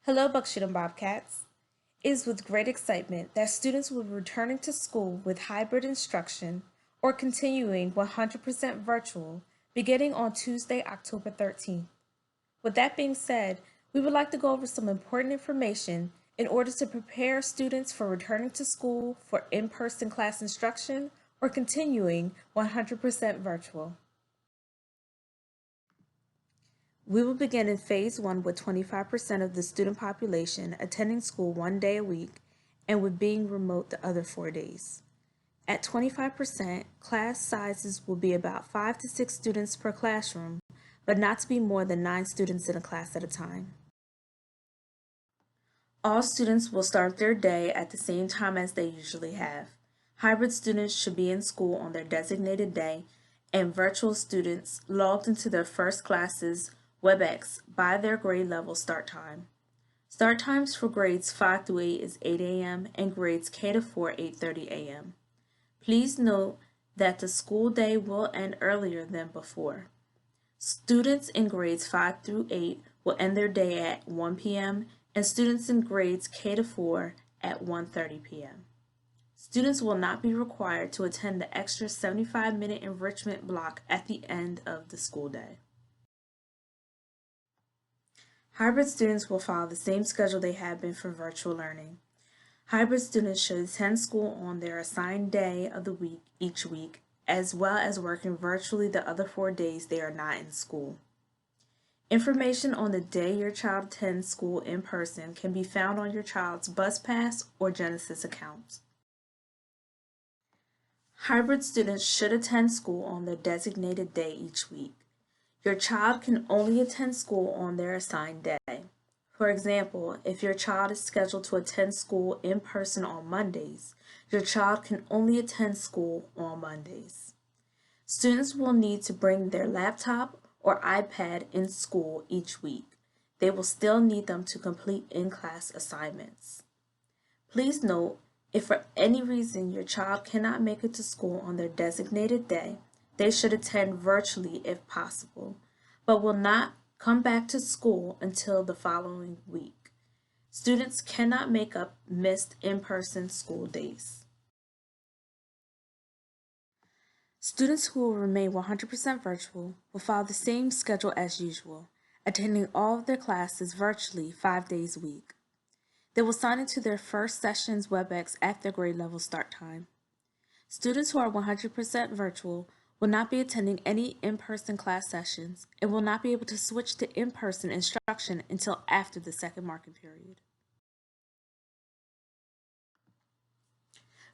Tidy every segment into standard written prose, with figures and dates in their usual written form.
Hello, Buckshot and Bobcats. It is with great excitement that students will be returning to school with hybrid instruction or continuing 100% virtual beginning on Tuesday, October 13th. With that being said, we would like to go over some important information in order to prepare students for returning to school for in-person class instruction or continuing 100% virtual. We will begin in Phase 1 with 25% of the student population attending school 1 day a week and with being remote the other 4 days. At 25%, class sizes will be about 5 to 6 students per classroom, but not to be more than 9 students in a class at a time. All students will start their day at the same time as they usually have. Hybrid students should be in school on their designated day, and virtual students logged into their first classes WebEx by their grade level start time. Start times for grades 5 through 8 is 8 a.m. and grades K to 4 8:30 a.m. Please note that the school day will end earlier than before. Students in grades 5 through 8 will end their day at 1 p.m. and students in grades K to 4 at 1:30 p.m. Students will not be required to attend the extra 75-minute enrichment block at the end of the school day. Hybrid students will follow the same schedule they have been for virtual learning. Hybrid students should attend school on their assigned day of the week each week, as well as working virtually the other 4 days they are not in school. Information on the day your child attends school in person can be found on your child's bus pass or Genesis accounts. Hybrid students should attend school on their designated day each week. Your child can only attend school on their assigned day. For example, if your child is scheduled to attend school in person on Mondays, your child can only attend school on Mondays. Students will need to bring their laptop or iPad in school each week. They will still need them to complete in-class assignments. Please note, if for any reason your child cannot make it to school on their designated day, they should attend virtually if possible, but will not come back to school until the following week. Students cannot make up missed in-person school days. Students who will remain 100% virtual will follow the same schedule as usual, attending all of their classes virtually 5 days a week. They will sign into their first session's WebEx at their grade level start time. Students who are 100% virtual will not be attending any in-person class sessions and will not be able to switch to in-person instruction until after the second marking period.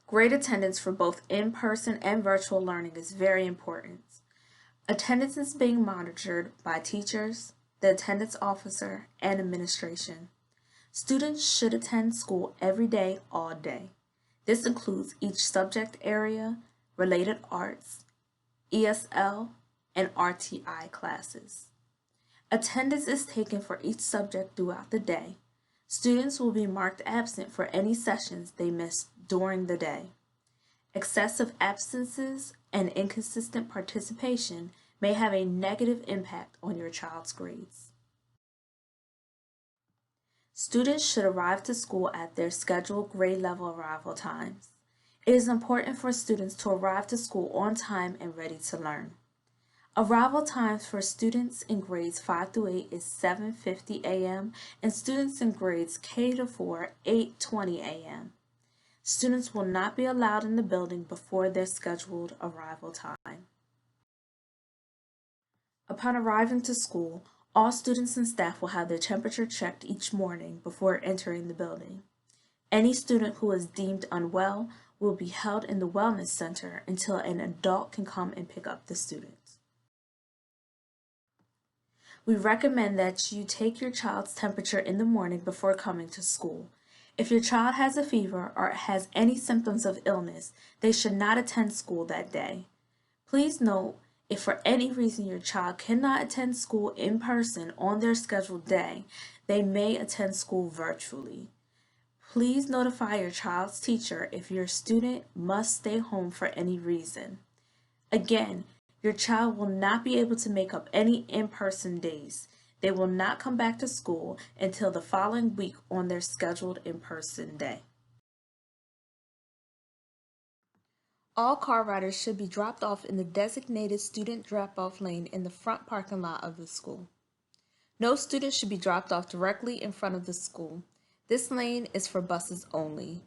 Grade attendance for both in-person and virtual learning is very important. Attendance is being monitored by teachers, the attendance officer, and administration. Students should attend school every day, all day. This includes each subject area, related arts, ESL, and RTI classes. Attendance is taken for each subject throughout the day. Students will be marked absent for any sessions they missed during the day. Excessive absences and inconsistent participation may have a negative impact on your child's grades. Students should arrive to school at their scheduled grade level arrival times. It is important for students to arrive to school on time and ready to learn. Arrival times for students in grades 5 through 8 is 7:50 a.m. and students in grades K to 4 8:20 a.m. Students will not be allowed in the building before their scheduled arrival time. Upon arriving to school, all students and staff will have their temperature checked each morning before entering the building. Any student who is deemed unwell will be held in the Wellness Center until an adult can come and pick up the student. We recommend that you take your child's temperature in the morning before coming to school. If your child has a fever or has any symptoms of illness, they should not attend school that day. Please note, if for any reason your child cannot attend school in person on their scheduled day, they may attend school virtually. Please notify your child's teacher if your student must stay home for any reason. Again, your child will not be able to make up any in-person days. They will not come back to school until the following week on their scheduled in-person day. All car riders should be dropped off in the designated student drop-off lane in the front parking lot of the school. No students should be dropped off directly in front of the school. This lane is for buses only.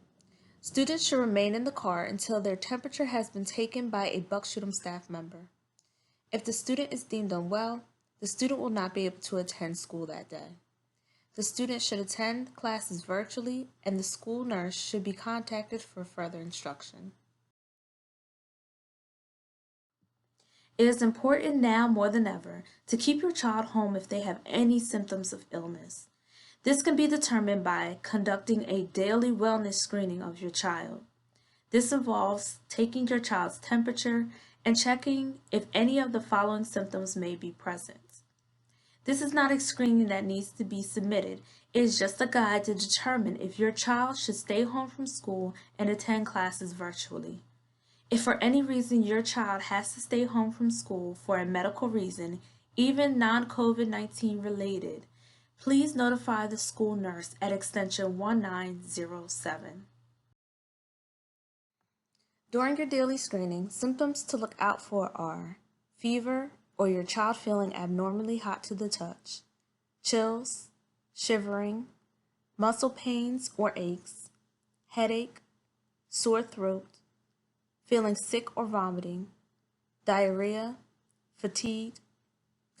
Students should remain in the car until their temperature has been taken by a Buck's Shoo'em staff member. If the student is deemed unwell, the student will not be able to attend school that day. The student should attend classes virtually, and the school nurse should be contacted for further instruction. It is important now more than ever to keep your child home if they have any symptoms of illness. This can be determined by conducting a daily wellness screening of your child. This involves taking your child's temperature and checking if any of the following symptoms may be present. This is not a screening that needs to be submitted. It is just a guide to determine if your child should stay home from school and attend classes virtually. If for any reason your child has to stay home from school for a medical reason, even non-COVID-19 related, please notify the school nurse at extension 1907. During your daily screening, symptoms to look out for are fever or your child feeling abnormally hot to the touch, chills, shivering, muscle pains or aches, headache, sore throat, feeling sick or vomiting, diarrhea, fatigue,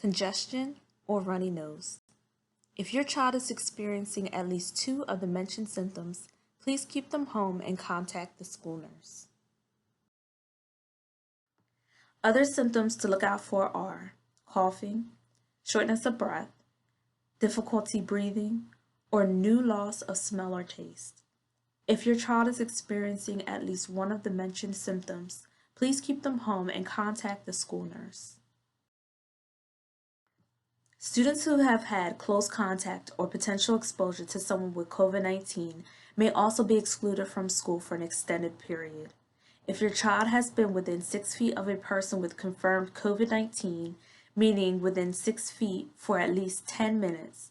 congestion, or runny nose. If your child is experiencing at least 2 of the mentioned symptoms, please keep them home and contact the school nurse. Other symptoms to look out for are coughing, shortness of breath, difficulty breathing, or new loss of smell or taste. If your child is experiencing at least one of the mentioned symptoms, please keep them home and contact the school nurse. Students who have had close contact or potential exposure to someone with COVID-19 may also be excluded from school for an extended period. If your child has been within 6 feet of a person with confirmed COVID-19, meaning within 6 feet for at least 10 minutes,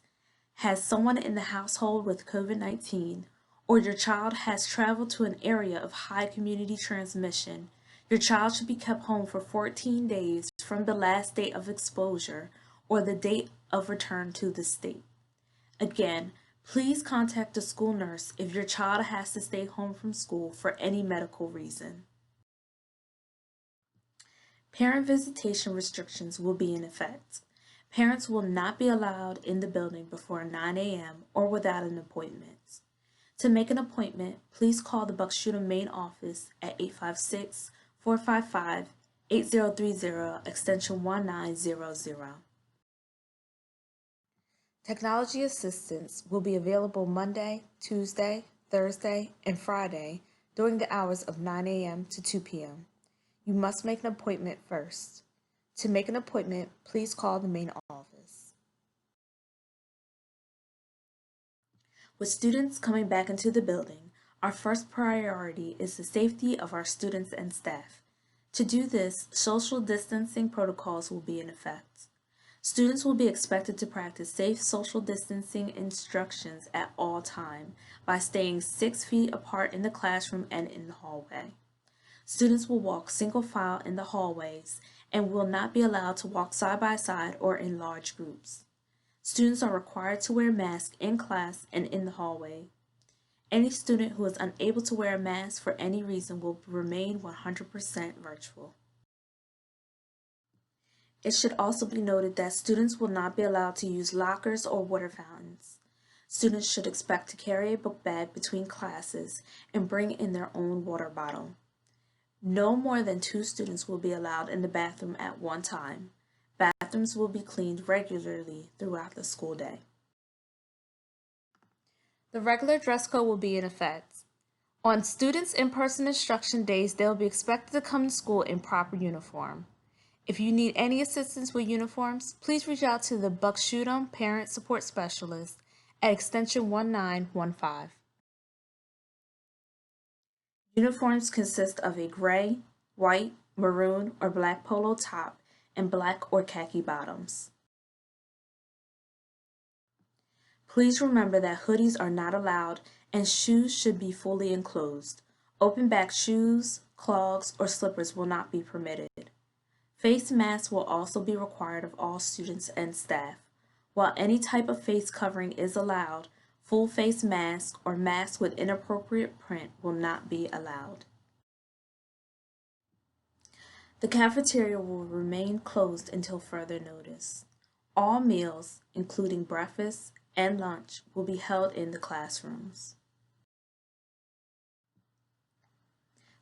has someone in the household with COVID-19, or your child has traveled to an area of high community transmission, your child should be kept home for 14 days from the last date of exposure or the date of return to the state. Again, please contact the school nurse if your child has to stay home from school for any medical reason. Parent visitation restrictions will be in effect. Parents will not be allowed in the building before 9 a.m. or without an appointment. To make an appointment, please call the Buck's Shoo'em main office at 856-455-8030, extension 1900. Technology assistance will be available Monday, Tuesday, Thursday, and Friday during the hours of 9 a.m. to 2 p.m. You must make an appointment first. To make an appointment, please call the main office. With students coming back into the building, our first priority is the safety of our students and staff. To do this, social distancing protocols will be in effect. Students will be expected to practice safe social distancing instructions at all times by staying 6 feet apart in the classroom and in the hallway. Students will walk single file in the hallways and will not be allowed to walk side by side or in large groups. Students are required to wear masks in class and in the hallway. Any student who is unable to wear a mask for any reason will remain 100% virtual. It should also be noted that students will not be allowed to use lockers or water fountains. Students should expect to carry a book bag between classes and bring in their own water bottle. No more than 2 students will be allowed in the bathroom at one time. Bathrooms will be cleaned regularly throughout the school day. The regular dress code will be in effect. On students' in-person instruction days, they will be expected to come to school in proper uniform. If you need any assistance with uniforms, please reach out to the Buck's Shoo'em Parent Support Specialist at extension 1915. Uniforms consist of a gray, white, maroon, or black polo top and black or khaki bottoms. Please remember that hoodies are not allowed and shoes should be fully enclosed. Open-back shoes, clogs, or slippers will not be permitted. Face masks will also be required of all students and staff. While any type of face covering is allowed, full face masks or masks with inappropriate print will not be allowed. The cafeteria will remain closed until further notice. All meals, including breakfast and lunch, will be held in the classrooms.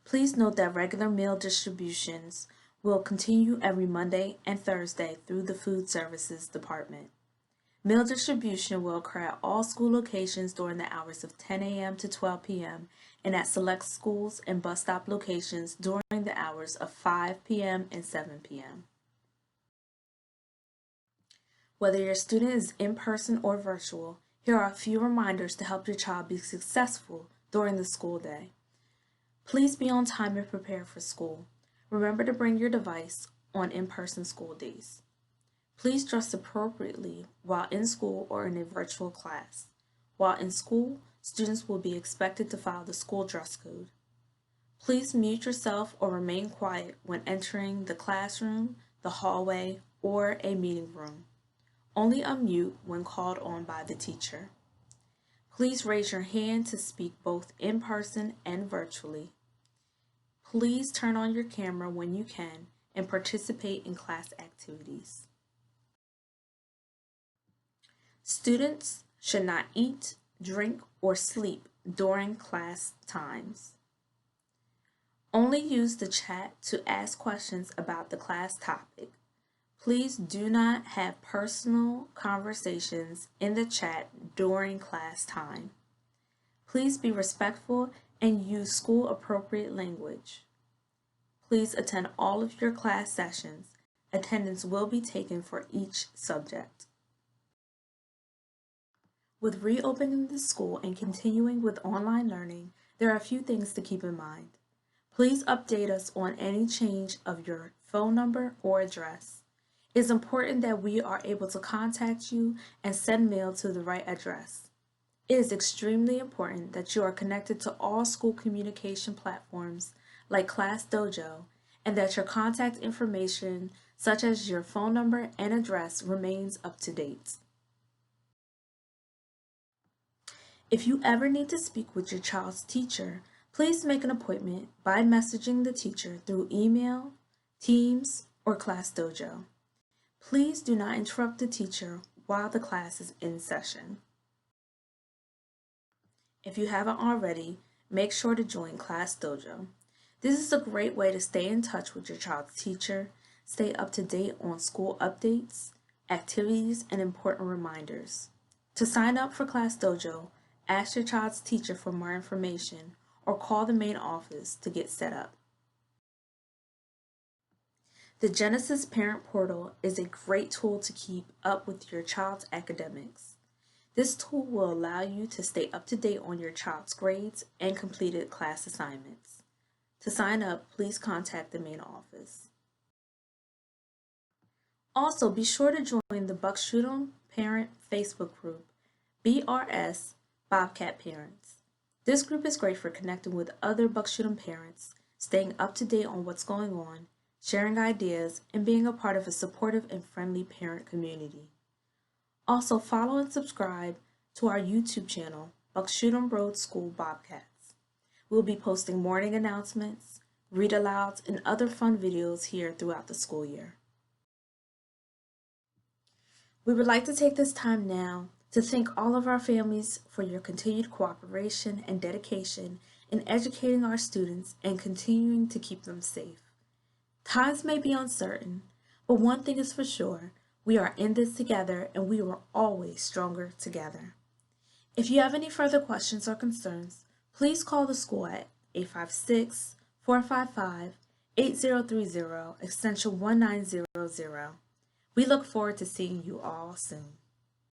Please note that regular meal distributions will continue every Monday and Thursday through the Food Services Department. Meal distribution will occur at all school locations during the hours of 10 a.m. to 12 p.m. and at select schools and bus stop locations during the hours of 5 p.m. and 7 p.m. Whether your student is in person or virtual, here are a few reminders to help your child be successful during the school day. Please be on time and prepare for school. Remember to bring your device on in-person school days. Please dress appropriately while in school or in a virtual class. While in school, students will be expected to follow the school dress code. Please mute yourself or remain quiet when entering the classroom, the hallway, or a meeting room. Only unmute when called on by the teacher. Please raise your hand to speak both in person and virtually. Please turn on your camera when you can and participate in class activities. Students should not eat, drink, or sleep during class times. Only use the chat to ask questions about the class topic. Please do not have personal conversations in the chat during class time. Please be respectful and use school-appropriate language. Please attend all of your class sessions. Attendance will be taken for each subject. With reopening the school and continuing with online learning, there are a few things to keep in mind. Please update us on any change of your phone number or address. It is important that we are able to contact you and send mail to the right address. It is extremely important that you are connected to all school communication platforms like ClassDojo and that your contact information, such as your phone number and address, remains up to date. If you ever need to speak with your child's teacher, please make an appointment by messaging the teacher through email, Teams, or ClassDojo. Please do not interrupt the teacher while the class is in session. If you haven't already, make sure to join ClassDojo. This is a great way to stay in touch with your child's teacher, stay up to date on school updates, activities, and important reminders. To sign up for ClassDojo, ask your child's teacher for more information or call the main office to get set up. The Genesis Parent Portal is a great tool to keep up with your child's academics. This tool will allow you to stay up to date on your child's grades and completed class assignments. To sign up, please contact the main office. Also, be sure to join the Buckshootum Parent Facebook group, BRS Bobcat Parents. This group is great for connecting with other Buckshootum parents, staying up to date on what's going on, sharing ideas, and being a part of a supportive and friendly parent community. Also, follow and subscribe to our YouTube channel, Buckshootum Road School Bobcats. We'll be posting morning announcements, read-alouds, and other fun videos here throughout the school year. We would like to take this time now to thank all of our families for your continued cooperation and dedication in educating our students and continuing to keep them safe. Times may be uncertain, but one thing is for sure, we are in this together and we are always stronger together. If you have any further questions or concerns, please call the school at 856-455-8030, extension 1900. We look forward to seeing you all soon.